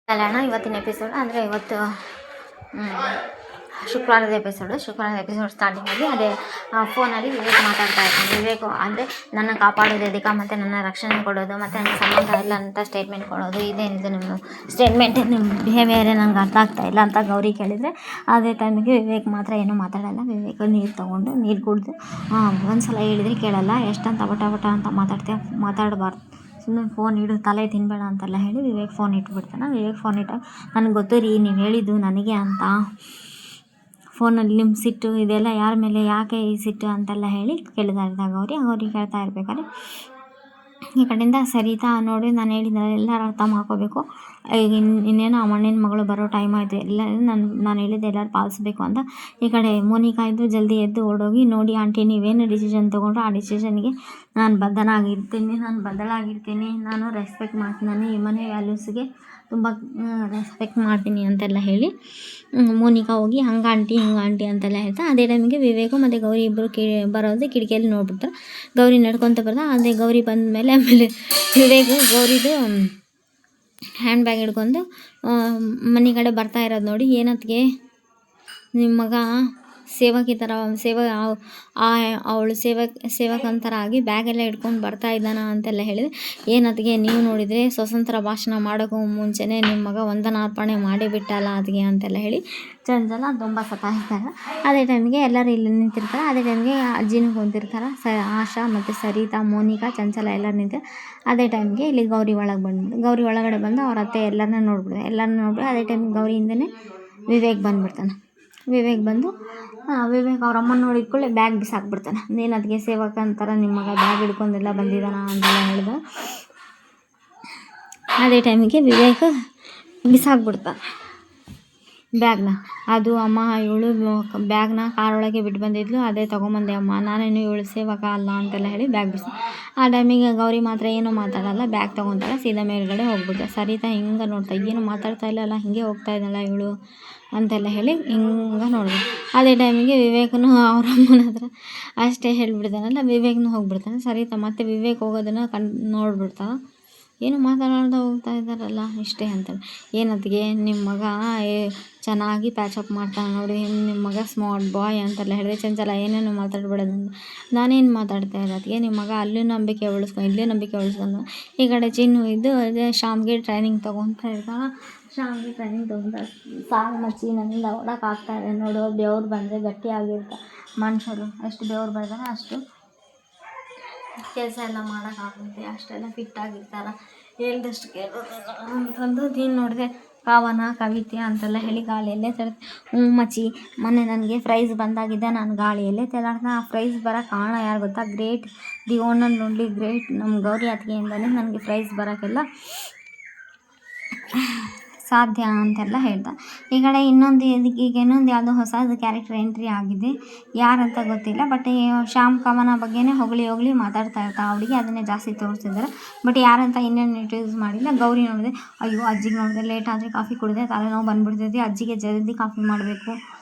ಕಲ್ಯಾಣ ಇವತ್ತಿನ ಎಪಿಸೋಡ್ ಅಂದರೆ ಇವತ್ತು ಶುಕ್ರವಾರದ ಎಪಿಸೋಡ್ ಸ್ಟಾರ್ಟಿಂಗಲ್ಲಿ ಅದೇ ಫೋನಲ್ಲಿ ವಿವೇಕ್ ಮಾತಾಡ್ತಾ ಇರ್ತಾನೆ. ವಿವೇಕ್ ಅಂದರೆ ನನ್ನ ಕಾಪಾಡೋದು ಎದಕ್ಕೆ ಮತ್ತು ನನ್ನ ರಕ್ಷಣೆ ಕೊಡೋದು ಮತ್ತು ನನ್ನ ಸಂಬಂಧ ಇಲ್ಲ ಅಂತ ಸ್ಟೇಟ್ಮೆಂಟ್ ಕೊಡೋದು, ಇದೇನಿದೆ ನಿಮ್ಮ ಸ್ಟೇಟ್ಮೆಂಟ್, ನಿಮ್ಮ ಬಿಹೇವಿಯರೇ ನಂಗೆ ಅರ್ಥ ಆಗ್ತಾ ಇಲ್ಲ ಅಂತ ಗೌರಿ ಕೇಳಿದರೆ ಅದೇ ಟೈಮಿಗೆ ವಿವೇಕ್ ಮಾತ್ರ ಏನೂ ಮಾತಾಡೋಲ್ಲ. ವಿವೇಕ್ ನೀರು ತೊಗೊಂಡು ನೀರು ಕುಡಿದು ಒಂದು ಸಲ ಹೇಳಿದರೆ ಕೇಳಲ್ಲ, ಎಷ್ಟಂತ ಬಟ ಅಂತ ಮಾತಾಡಬಾರ್ದು, ಸುಮ್ಮನೆ ಫೋನ್ ಇಡು, ತಲೆ ತಿನ್ನಬೇಡ ಅಂತೆಲ್ಲ ಹೇಳಿ ವಿವೇಕ್ ಫೋನ್ ಇಟ್ಬಿಡ್ತಾನೆ. ವಿವೇಕ್ ಫೋನ್ ಇಟ್ಟಾಗ ನನಗೆ ಗೊತ್ತು ರೀ ನೀವು ಹೇಳಿದ್ದು ನನಗೆ ಅಂತ, ಫೋನಲ್ಲಿ ನಿಮ್ಮ ಸಿಟ್ಟು ಇದೆಲ್ಲ ಯಾರ ಮೇಲೆ, ಯಾಕೆ ಈ ಸಿಟ್ಟು ಅಂತೆಲ್ಲ ಹೇಳಿ ಕೇಳ್ತಾ ಇದ್ದಾಗ ಗೌರಿ ಕೇಳ್ತಾ ಇರ್ಬೇಕಾದ್ರೆ ಈ ಕಡೆಯಿಂದ ಸರಿತಾ ನೋಡಿ ನಾನು ಹೇಳಿದ್ನಲ್ಲ ಎಲ್ಲರೂ ಅರ್ಥ ಮಾಡ್ಕೋಬೇಕು, ಈಗ ಇನ್ನೇನು ಆ ಮಣ್ಣಿನ ಮಗಳು ಬರೋ ಟೈಮ್ ಆಯಿತು, ಎಲ್ಲ ನಾನು ಹೇಳಿದ್ದೆ ಎಲ್ಲರೂ ಪಾಲಿಸ್ಬೇಕು ಅಂತ. ಈ ಕಡೆ ಮೋನಿಕಾ ಇದ್ದು ಜಲ್ದಿ ಎದ್ದು ಓಡೋಗಿ, ನೋಡಿ ಆಂಟಿ ನೀವೇನು ಡಿಸಿಷನ್ ತೊಗೊಂಡ್ರು ಆ ಡಿಸಿಷನ್ಗೆ ನಾನು ಬದಲಾಗಿರ್ತೀನಿ, ನಾನು ರೆಸ್ಪೆಕ್ಟ್ ಮಾಡ್ತೀನಿ, ಈ ಮನೆ ವ್ಯಾಲ್ಯೂಸ್ಗೆ ತುಂಬ ರೆಸ್ಪೆಕ್ಟ್ ಮಾಡ್ತೀನಿ ಅಂತೆಲ್ಲ ಹೇಳಿ ಮೋನಿಕಾ ಹೋಗಿ ಹಂಗೆ ಆಂಟಿ ಅಂತೆಲ್ಲ ಹೇಳ್ತಾ ಅದೇ ಟೈಮಿಗೆ ವಿವೇಕು ಮತ್ತು ಗೌರಿ ಇಬ್ಬರು ಬರೋದು ಕಿಟಕಿಯಲ್ಲಿ ನೋಡ್ಬಿಡ್ತಾರೆ. ಗೌರಿ ನಡ್ಕೊತ ಬರ್ತಾ ಅದೇ ಗೌರಿ ಬಂದ ಮೇಲೆ ಆಮೇಲೆ ವಿವೇಕು ಗೌರಿದು ಹ್ಯಾಂಡ್ ಬ್ಯಾಗ್ ಹಿಡ್ಕೊಂಡು ಮನೆ ಕಡೆ ಬರ್ತಾ ಇರೋದು ನೋಡಿ, ಏನತ್ತಿಗೆ ನಿಮ್ಮ ಮಗ ಸೇವಕಿ ಥರ ಅವಳು ಸೇವಕನ ಥರ ಆಗಿ ಬ್ಯಾಗೆಲ್ಲ ಹಿಡ್ಕೊಂಡು ಬರ್ತಾ ಇದ್ದಾನ ಅಂತೆಲ್ಲ ಹೇಳಿದೆ. ಏನತ್ತಿಗೆ ನೀವು ನೋಡಿದರೆ ಸ್ವತಂತ್ರ ಭಾಷಣ ಮಾಡೋಕ್ಕೂ ಮುಂಚೆನೇ ನಿಮ್ಮ ಮಗ ವಂದನಾರ್ಪಣೆ ಮಾಡಿಬಿಟ್ಟಲ್ಲ ಅದಕ್ಕೆ ಅಂತೆಲ್ಲ ಹೇಳಿ ಚಂಚಲ ತುಂಬ ಸತಾಯಿಸ್ತಾರೆ. ಅದೇ ಟೈಮಿಗೆ ಎಲ್ಲರೂ ಇಲ್ಲಿ ನಿಂತಿರ್ತಾರೆ. ಅದೇ ಟೈಮಿಗೆ ಅಜ್ಜಿನೂ ಕುಂತಿರ್ತಾರೆ, ಆಶಾ ಮತ್ತು ಸರಿತಾ, ಮೋನಿಕಾ, ಚಂಚಲ ಎಲ್ಲರೂ ನಿಂತಿರ್ತಾರೆ. ಅದೇ ಟೈಮಿಗೆ ಇಲ್ಲಿ ಗೌರಿ ಒಳಗಡೆ ಬಂದು ಅವ್ರ ಅತ್ತೆ ಎಲ್ಲರನ್ನೂ ನೋಡ್ಬಿಟ್ಟು ಅದೇ ಟೈಮಿಗೆ ಗೌರಿಯಿಂದನೇ ವಿವೇಕ್ ಬಂದು ವಿವೇಕ್ ಅವ್ರ ಅಮ್ಮನ ನೋಡಿದ ಕೂಡಲೇ ಬ್ಯಾಗ್ ಬಿಸಾಕ್ಬಿಡ್ತಾನೆ. ನೀನು ಅದಕ್ಕೆ ಸೇವಕ ಅಂತಾರ ನಿಮ್ಮ ಮಗ ಬ್ಯಾಗ್ ಹಿಡ್ಕೊಂಡೆಲ್ಲ ಬಂದಿದ್ದಾನ ಅಂತೆಲ್ಲ ಹೇಳಿದ. ಅದೇ ಟೈಮಿಗೆ ವಿವೇಕ್ ಬಿಸಾಕ್ಬಿಡ್ತಾನೆ ಬ್ಯಾಗ್ನ. ಅದು ಅಮ್ಮ ಇವಳು ಬ್ಯಾಗ್ನ ಕಾರೊಳಗೆ ಬಿಟ್ಟು ಬಂದಿದ್ಲು, ಅದೇ ತೊಗೊಂಬಂದೆ ಅಮ್ಮ, ನಾನೇನು ಇವಳು ಸೇವಕ ಅಲ್ಲ ಅಂತೆಲ್ಲ ಹೇಳಿ ಬ್ಯಾಗ್ ಬಿಸಿ. ಆ ಟೈಮಿಗೆ ಗೌರಿ ಮಾತ್ರ ಏನೂ ಮಾತಾಡಲ್ಲ, ಬ್ಯಾಗ್ ತೊಗೊತಾಳೆ, ಸೀದಾ ಮೇಲ್ಗಡೆ ಹೋಗ್ಬಿಡ್ತಾರೆ. ಸರಿತಾ ಹಿಂಗೆ ನೋಡ್ತಾ ಏನು ಮಾತಾಡ್ತಾ ಇಲ್ಲಲ್ಲ, ಹಿಂಗೆ ಹೋಗ್ತಾ ಇದ್ದಲ್ಲ ಇವಳು ಅಂತೆಲ್ಲ ಹೇಳಿ ಹಿಂಗೆ ನೋಡಿದೆ. ಅದೇ ಟೈಮಿಗೆ ವಿವೇಕನು ಅವ್ರ ಅಮ್ಮನ ಹತ್ರ ಅಷ್ಟೇ ಹೇಳಿಬಿಡ್ತಾನಲ್ಲ, ವಿವೇಕ್ನು ಹೋಗ್ಬಿಡ್ತಾನೆ. ಸರಿತಾ ಮತ್ತೆ ವಿವೇಕ್ ಹೋಗೋದನ್ನು ನೋಡ್ಬಿಡ್ತಾನೆ, ಏನು ಮಾತಾಡ್ತಾ ಹೋಗ್ತಾ ಇದ್ದಾರಲ್ಲ ಇಷ್ಟೇ ಅಂತೇಳಿ. ಏನತ್ತಿಗೆ ನಿಮ್ಮ ಮಗ ಚೆನ್ನಾಗಿ ಪ್ಯಾಚಪ್ ಮಾಡ್ತಾನೆ ನೋಡಿ, ನಿಮ್ಮ ಮಗ ಸ್ಮಾರ್ಟ್ ಬಾಯ್ ಅಂತೆಲ್ಲ ಹೇಳಿದೆ. ಚಂಚಲ ಏನೇನು ಮಾತಾಡ್ಬಿಡೋದು, ನಾನೇನು ಮಾತಾಡ್ತಾ ಇರೋದಕ್ಕೆ, ನಿಮ್ಮ ಮಗ ಅಲ್ಲೂ ನಂಬಿಕೆ ಉಳಿಸ್ಕೊಂಡು ಇಲ್ಲೂ ನಂಬಿಕೆ ಉಳಿಸ್ಕೊಂಡು. ಈ ಕಡೆ ಚಿನ್ನು ಇದ್ದು ಅದೇ ಶ್ಯಾಮ್ಗೆ ಟ್ರೈನಿಂಗ್ ತೊಗೊತಾ ಇರ್ತಾನೆ. ಶ್ಯಾಮ್ಗೆ ಟ್ರೈನಿಂಗ್ ತೊಗೊಂಡು ಸಾಕು ಮಚ್ಚಿ ನನ್ನಿಂದ ಓಡೋಕ್ಕಾಗ್ತಾಯಿದೆ ನೋಡು, ಬೆವ್ರು ಬಂದರೆ ಗಟ್ಟಿಯಾಗಿರ್ತಾರೆ ಮನುಷ್ಯರು, ಎಷ್ಟು ಬೆವ್ರು ಬರ್ತಾರೆ ಅಷ್ಟು ಕೆಲಸ ಎಲ್ಲ ಮಾಡೋಕ್ಕಾಗುತ್ತೆ, ಅಷ್ಟೆಲ್ಲ ಫಿಟ್ಟಾಗಿರ್ತಾರೆ, ಹೇಳ್ದಷ್ಟು ಕೇಳೋದಿಲ್ಲ ಅಂತಂದು. ನೀನು ನೋಡಿದೆ ಕವನ ಕವಿತೆ ಅಂತೆಲ್ಲ ಹೇಳಿ ಗಾಳಿಯಲ್ಲೇ ಮಚ್ಚಿ ಮೊನ್ನೆ ನನಗೆ ಪ್ರೈಸ್ ಬಂದಾಗಿದ್ದೆ, ನಾನು ಗಾಳಿಯಲ್ಲೇ ತೇಲಾಡ್ತಾ. ಆ ಪ್ರೈಸ್ ಬರೋ ಕಾರಣ ಯಾರು ಗೊತ್ತಾ, great the own and only great ನಮ್ಮ ಗೌರಿ ಅತ್ತಿಗೆಯಿಂದಲೇ ನನಗೆ ಪ್ರೈಸ್ ಬರೋಕ್ಕೆಲ್ಲ ಸಾಧ್ಯ ಅಂತೆಲ್ಲ ಹೇಳ್ದ. ಈ ಕಡೆ ಇನ್ನೊಂದು ಯಾವುದೋ ಹೊಸದು ಕ್ಯಾರೆಕ್ಟರ್ ಎಂಟ್ರಿ ಆಗಿದೆ, ಯಾರಂತ ಗೊತ್ತಿಲ್ಲ. ಬಟ್ ಶ್ಯಾಮ್ ಕವನ ಬಗ್ಗೆನೇ ಹೊಗಳಿ ಮಾತಾಡ್ತಾ ಇರ್ತಾ ಅವಳಿಗೆ, ಅದನ್ನೇ ಜಾಸ್ತಿ ತೋರಿಸಿದ್ದಾರೆ. ಬಟ್ ಯಾರಂತ ಇನ್ನೇನು ಇಂಟ್ರೊಡ್ಯೂಸ್ ಮಾಡಿಲ್ಲ. ಗೌರಿ ನೋಡಿದೆ, ಅಯ್ಯೋ ಅಜ್ಜಿಗೆ ನೋಡಿದೆ ಲೇಟ್ ಆದರೆ ಕಾಫಿ ಕುಡಿದೆ ತಲೆನೋವು ಬಂದುಬಿಡ್ತೈತಿ, ಅಜ್ಜಿಗೆ ಜಲ್ದಿ ಕಾಫಿ ಮಾಡಬೇಕು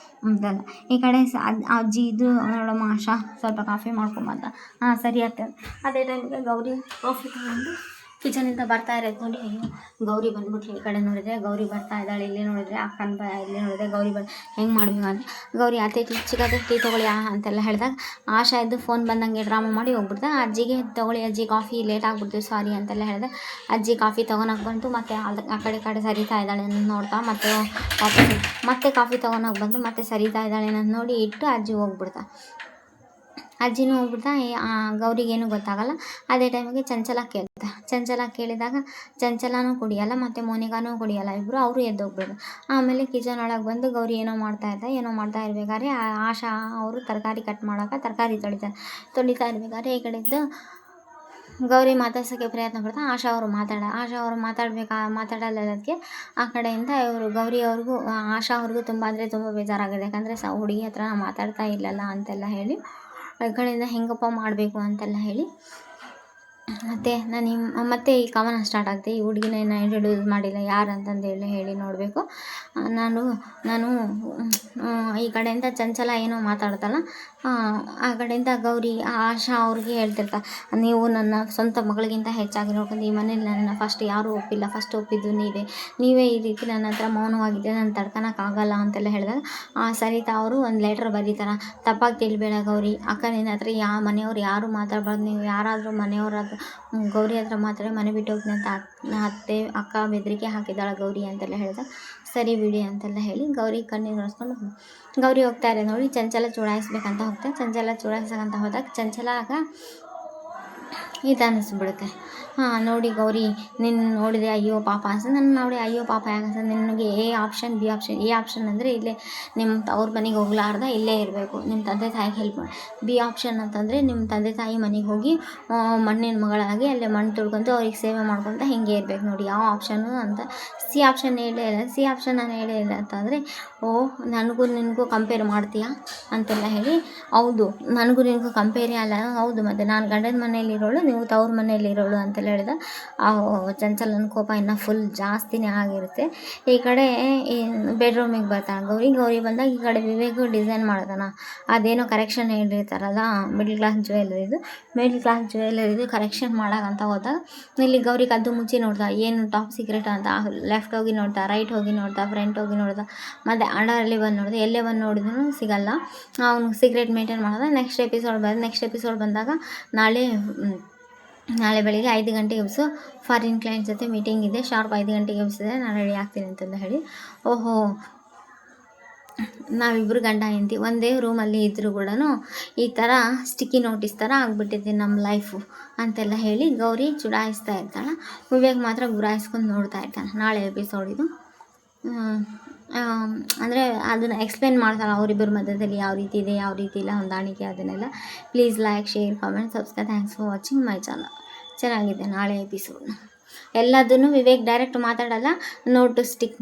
ಅಂತೆಲ್ಲ. ಈ ಕಡೆ ಅಜ್ಜಿ ಇದು ನೋಡಮ್ಮ ಆಶಾ ಸ್ವಲ್ಪ ಕಾಫಿ ಮಾಡ್ಕೊಂಬಂತ, ಹಾಂ ಸರಿ ಆಗ್ತದೆ. ಅದೇ ಟೈಮಿಗೆ ಗೌರಿ ಕಾಫಿ ತಗೊಂಡು ಕಿಚನಿಂದ ಬರ್ತಾ ಇರೋದು ನೋಡಿ, ಅಯ್ಯೋ ಗೌರಿ ಬಂದ್ಬಿಟ್ಲು. ಈ ಕಡೆ ನೋಡಿದರೆ ಗೌರಿ ಬರ್ತಾ ಇದ್ದಾಳೆ, ಇಲ್ಲಿ ನೋಡಿದರೆ ಅಕ್ಕನ ಇಲ್ಲಿ ನೋಡಿದರೆ ಗೌರಿ ಹೆಂಗೆ ಮಾಡಬೇಕು ಅಂತ. ಗೌರಿ ಅತ್ತೆ ಚಿಕ್ಕತ್ತೆ ಟೀ ತೊಗೊಳ್ಳಿ ಅಂತೆಲ್ಲ ಹೇಳಿದಾಗ ಆಶಾ ಇದ್ದು ಫೋನ್ ಬಂದಂಗೆ ಡ್ರಾಮಾ ಮಾಡಿ ಹೋಗ್ಬಿಡ್ತಾ. ಅಜ್ಜಿಗೆ ತೊಗೊಳ್ಳಿ ಅಜ್ಜಿ ಕಾಫಿ ಲೇಟ್ ಆಗಿಬಿಡ್ತು ಸಾರಿ ಅಂತೆಲ್ಲ ಹೇಳಿದೆ. ಅಜ್ಜಿ ಕಾಫಿ ತೊಗೊಳಕ್ಕೆ ಬಂತು, ಮತ್ತು ಆ ಕಡೆ ಸರಿತಾ ಇದ್ದಾಳೆ ನೋಡ್ತಾ ಮತ್ತೆ ಕಾಫಿ ತೊಗೊಳಕ್ಕೆ ಬಂದು ಮತ್ತೆ ಸರಿತಾ ಇದ್ದಾಳೆ ನೋಡಿ ಇಟ್ಟು ಅಜ್ಜಿ ಅಜ್ಜಿನೂ ಹೋಗ್ಬಿಡ್ತಾ. ಗೌರಿಗೇನು ಗೊತ್ತಾಗಲ್ಲ. ಅದೇ ಟೈಮಿಗೆ ಚಂಚಲ ಕೇಳಿದಾಗ ಚಂಚಲನೂ ಕುಡಿಯಲ್ಲ ಮತ್ತು ಮೋನಿಕಾನೂ ಕುಡಿಯಲ್ಲ, ಇಬ್ಬರು ಅವರು ಎದ್ದೋಗ್ಬಿಡೋದು. ಆಮೇಲೆ ಕಿಚನ್ ಒಳಗೆ ಬಂದು ಗೌರಿ ಏನೋ ಮಾಡ್ತಾ ಇರ್ಬೇಕಾದ್ರೆ ಆಶಾ ಅವರು ತರಕಾರಿ ಕಟ್ ಮಾಡೋಕೆ ತರಕಾರಿ ತೊಳಿತಾ ಇರ್ಬೇಕಾದ್ರೆ ಈ ಕಡೆದ್ದು ಗೌರಿ ಮಾತಾಡ್ಸೋಕ್ಕೆ ಪ್ರಯತ್ನ ಪಡ್ತಾ ಆಶಾ ಅವರು ಮಾತಾಡೋದಕ್ಕೆ ಆ ಕಡೆಯಿಂದ ಇವರು ಗೌರಿ ಅವ್ರಿಗೂ ಆಶಾ ಅವ್ರಿಗೂ ತುಂಬ ಅಂದರೆ ತುಂಬ ಬೇಜಾರಾಗಿದೆ. ಯಾಕಂದರೆ ಹುಡುಗಿ ಹತ್ರ ಮಾತಾಡ್ತಾ ಇಲ್ಲಲ್ಲ ಅಂತೆಲ್ಲ ಹೇಳಿ ಈ ಕಡೆಯಿಂದ ಹೆಂಗಪ್ಪ ಮಾಡಬೇಕು ಅಂತೆಲ್ಲ ಹೇಳಿ ಮತ್ತು ಮತ್ತೆ ಈ ಕವನ ಸ್ಟಾರ್ಟ್ ಆಗುತ್ತೆ. ಈ ಹುಡುಗಿನ ಇನ್ನೂ ಇಂಟ್ರೊಡ್ಯೂಸ್ ಮಾಡಿಲ್ಲ ಯಾರು ಅಂತಂದೇಳಿ ಹೇಳಿ ನೋಡಬೇಕು. ನಾನು ನಾನು ಈ ಕಡೆಯಿಂದ ಚಂಚಲ ಏನೋ ಮಾತಾಡ್ತಾಳೆ, ಆ ಕಡೆಯಿಂದ ಗೌರಿ ಆಶಾ ಅವ್ರಿಗೆ ಹೇಳ್ತಿರ್ತಾರೆ, ನೀವು ನನ್ನ ಸ್ವಂತ ಮಗಳಿಗಿಂತ ಹೆಚ್ಚಾಗಿ ನೋಡ್ಕೊಂಡು ಈ ಮನೇಲಿ ನನ್ನನ್ನು ಫಸ್ಟ್ ಯಾರೂ ಒಪ್ಪಿಲ್ಲ, ಫಸ್ಟ್ ಒಪ್ಪಿದ್ದು ನೀವೇ ಈ ರೀತಿ ನನ್ನ ಹತ್ರ ಮೌನವಾಗಿದ್ದರೆ ನಾನು ತಡ್ಕೊಳಕ್ಕಾಗಲ್ಲ ಅಂತೆಲ್ಲ ಹೇಳಿದಾಗ ಸರಿತಾ ಅವರು ಒಂದು ಲೆಟ್ರ್ ಬರೀತಾರೆ, ತಪ್ಪಾಗಿ ತಿಳಿಬೇಡ ಗೌರಿ, ಅಕ್ಕ ನಿನ್ನ ಹತ್ರ ಮನೆಯವ್ರು ಯಾರೂ ಮಾತಾಡಬಾರ್ದು, ನೀವು ಯಾರಾದರೂ ಮನೆಯವ್ರಾದ್ರು ಗೌರಿ ಹತ್ರ ಮಾತ್ರ ಮನೆ ಬಿಟ್ಟು ಹೋಗ್ತೀನಿ ಅಂತ ಅತ್ತೆ ಅಕ್ಕ ಬೆದರಿಕೆ ಹಾಕಿದ್ದಾಳೆ ಗೌರಿ ಅಂತೆಲ್ಲ ಹೇಳಿದಾಗ ಸರಿ ಬಿಡಿ ಅಂತೆಲ್ಲ ಹೇಳಿ ಗೌರಿ ಕಣ್ಣೀರು ಒರೆಸ್ಕೊಂಡು ಗೌರಿ ಹೋಗ್ತಾರೆ. ನೋಡಿ ಚಂಚಲ ಚುಡಾಯಿಸ್ಬೇಕಂತ ಹೋಗ್ತಾರೆ. ಚಂಚಲ ಚುಡಾಯಿಸೋಕ್ಕಂತ ಹೋದಾಗ ಚಂಚಲಾಗ ಇದು ಅನ್ನಿಸ್ಬಿಡುತ್ತೆ, ನೋಡಿ ಗೌರಿ ನಿನ್ನ ನೋಡಿದೆ ಅಯ್ಯೋ ಪಾಪ ಅನ್ಸು, ನನ್ನ ನೋಡಿ ಅಯ್ಯೋ ಪಾಪ ಯಾಕೆ ಅನ್ಸು, ನಿನಗೆ A option B option. A option ಅಂದರೆ ಇಲ್ಲೇ ನಿಮ್ಮ ಅವ್ರ ಮನೆಗೆ ಹೋಗ್ಲಾರ್ದ ಇಲ್ಲೇ ಇರಬೇಕು, ನಿಮ್ಮ ತಂದೆ ತಾಯಿಗೆ ಹೆಲ್ಪ್ ಮಾಡಿ. ಬಿ ಆಪ್ಷನ್ ಅಂತಂದರೆ ನಿಮ್ಮ ತಂದೆ ತಾಯಿ ಮನೆಗೆ ಹೋಗಿ ಮಣ್ಣಿನ ಮಗಳಾಗಿ ಅಲ್ಲೇ ಮಣ್ಣು ತುಳ್ಕೊತ ಅವ್ರಿಗೆ ಸೇವೆ ಮಾಡ್ಕೊತ ಹಿಂಗೆ ಇರಬೇಕು ನೋಡಿ ಯಾವ ಆಪ್ಷನ್ನು ಅಂತ. ಸಿ ಆಪ್ಷನ್ ಹೇಳೇ ಇಲ್ಲ. ಸಿ ಆಪ್ಷನ್ ನಾನು ಹೇಳೇ ಇಲ್ಲ ಅಂತಂದರೆ ನನಗೂ ನಿನಗೂ ಕಂಪೇರ್ ಮಾಡ್ತೀಯಾ ಅಂತೆಲ್ಲ ಹೇಳಿ, ಹೌದು ನನಗೂ ನಿನಗೂ ಕಂಪೇರೇ ಅಲ್ಲ, ಹೌದು ಮತ್ತು ನಾನು ಗಂಡನ ಮನೆಯಲ್ಲಿರೋಳು ನೀವು ತವ್ರ ಮನೆಯಲ್ಲಿರೋಳು ಅಂತೆಲ್ಲ ಹೇಳಿದ ಚಂಚಲನ ಕೋಪ ಇನ್ನೂ ಫುಲ್ ಜಾಸ್ತಿನೇ ಆಗಿರುತ್ತೆ. ಈ ಕಡೆ ಈ ಬೆಡ್ರೂಮಿಗೆ ಬರ್ತಾನೆ ಗೌರಿ ಬಂದಾಗ ಈ ಕಡೆ ವಿವೇಕ್ ಡಿಸೈನ್ ಮಾಡ್ತಾನೆ, ಅದೇನೋ ಕರೆಕ್ಷನ್ ಹೇಳಿರ್ತಾರಲ್ಲ ಮಿಡ್ಲ್ ಕ್ಲಾಸ್ ಜ್ಯುವೆಲ್ಲರಿದು ಕರೆಕ್ಷನ್ ಮಾಡೋಕ್ಕಂತ ಹೋದಾಗ ಇಲ್ಲಿ ಗೌರಿ ಕದ್ದು ಮುಚ್ಚಿ ನೋಡ್ತಾ ಏನು ಟಾಪ್ ಸೀಕ್ರೆಟ್ ಅಂತ ಲೆಫ್ಟ್ ಹೋಗಿ ನೋಡ್ತಾ, ರೈಟ್ ಹೋಗಿ ನೋಡ್ತಾ, ಫ್ರಂಟ್ ಹೋಗಿ ನೋಡ್ತಾ, ಮತ್ತು ಅಂಡರಲ್ಲಿ ಬಂದು ನೋಡಿದೆ, ಎಲ್ಲೇ ಬಂದು ನೋಡಿದ್ರು ಸಿಗಲ್ಲ. ಅವನು ಸೀಕ್ರೆಟ್ ಮೇಂಟೈನ್ ಮಾಡೋದು. ನೆಕ್ಸ್ಟ್ ಎಪಿಸೋಡ್ ಬಂದಾಗ ನಾಳೆ ಬೆಳಿಗ್ಗೆ 5 ಗಂಟೆಗೆ ಎಬ್ಸು, ಫಾರಿನ್ ಕ್ಲೈಂಟ್ ಜೊತೆ ಮೀಟಿಂಗ್ ಇದೆ, ಶಾರ್ಪ್ 5 ಗಂಟೆಗೆ ಎಬ್ಸಿದೆ, ನಾನು ರೆಡಿ ಆಗ್ತೀನಿ ಅಂತೆಲ್ಲ ಹೇಳಿ, ಓಹೋ ನಾವಿಬ್ಬರು ಗಂಡ ಹೆಂಡತಿ ಒಂದೇ ರೂಮಲ್ಲಿ ಇದ್ದರೂ ಕೂಡ ಈ ಥರ ಸ್ಟಿಕ್ಕಿ ನೋಟಿಸ್ ಥರ ಆಗಿಬಿಟ್ಟಿದೆ ನಮ್ಮ ಲೈಫು ಅಂತೆಲ್ಲ ಹೇಳಿ ಗೌರಿ ಚುಡಾಯಿಸ್ತಾ ಇರ್ತಾಳೆ. ವಿವೇಕ್ ಮಾತ್ರ ಗುರಾಯಿಸ್ಕೊಂಡು ನೋಡ್ತಾ ಇರ್ತಾನೆ. ನಾಳೆ ಎಪಿಸೋಡ್ ಇದು. ಅಂದರೆ ಅದನ್ನು ಎಕ್ಸ್ಪ್ಲೇನ್ ಮಾಡ್ತಾಳೆ ಅವರಿಬ್ಬರ ಮಧ್ಯದಲ್ಲಿ ಯಾವ ರೀತಿ ಇದೆ, ಯಾವ ರೀತಿ ಇಲ್ಲ ಹೊಂದಾಣಿಕೆ ಅದನ್ನೆಲ್ಲ. Please like, share, comment, subscribe. Thanks for watching my channel. ಚೆನ್ನಾಗಿದೆ ನಾಳೆ ಎಪಿಸೋಡ್. ಎಲ್ಲದನ್ನು ವಿವೇಕ್ ಡೈರೆಕ್ಟ್ ಮಾತಾಡಲ್ಲ, ನೋಟ್ ಟು ಸ್ಟಿಕ್